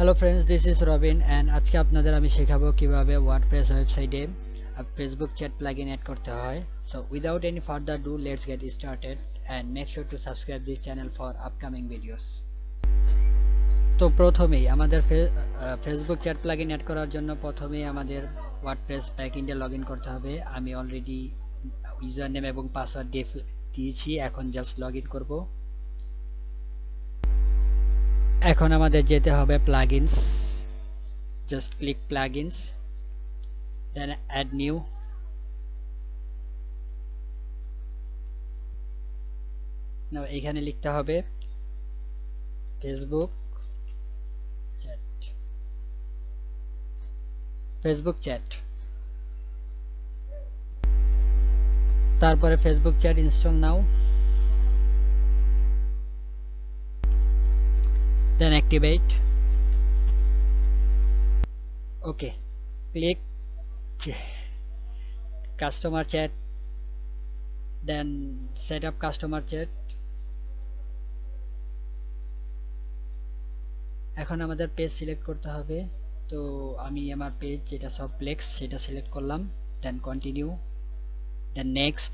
Hello friends, this is Robin and আজকে আপনাদের আমি শেখাবো কিভাবে ওয়ার্ডপ্রেস ওয়েবসাইটে ফেসবুক চ্যাট প্লাগইন অ্যাড করতে হয়। So without any further do, let's get started and make sure to subscribe this channel for upcoming videos. তো প্রথমেই আমাদের ফেসবুক চ্যাট প্লাগইন অ্যাড করার জন্য প্রথমেই আমাদের ওয়ার্ডপ্রেস ব্যাকএন্ডে লগইন করতে হবে। আমি অলরেডি ইউজার নেম এবং পাসওয়ার্ড দিয়েছি, এখন জাস্ট লগইন করব। এখন আমাদের যেতে হবে plugins, just click plugins, then add new, now এখানে লিখতে হবে ফেসবুক চ্যাট, তারপরে ফেসবুক চ্যাট ইনস্টল নাও, then activate. Okay, click customer chat, then set up customer chat. এখন আমাদের পেজ সিলেক্ট করতে হবে। তো আমি আমার পেজ যেটা সফটপ্লেক্স সেটা সিলেক্ট করলাম, then continue, then next,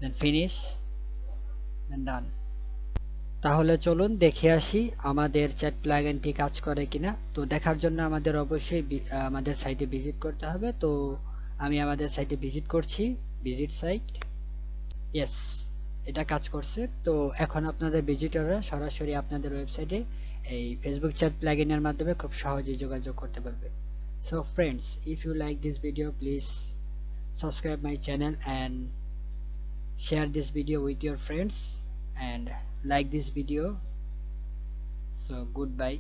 then finish, then done. তাহলে চলুন দেখে আসি আমাদের চ্যাট প্লাগইনটি কাজ করে কিনা। তো দেখার জন্য আমাদের অবশ্যই আমাদের সাইটে ভিজিট করতে হবে। তো আমি আমাদের সাইটে ভিজিট করছি, ভিজিট সাইট। ইয়েস, এটা কাজ করছে। তো এখন আপনাদের ভিজিটররা সরাসরি আপনাদের ওয়েবসাইটে এই ফেসবুক চ্যাট প্লাগইনের মাধ্যমে খুব সহজেই যোগাযোগ করতে পারবে। So friends, if you like this video, please subscribe my channel and share this video with your friends and like this video. So goodbye.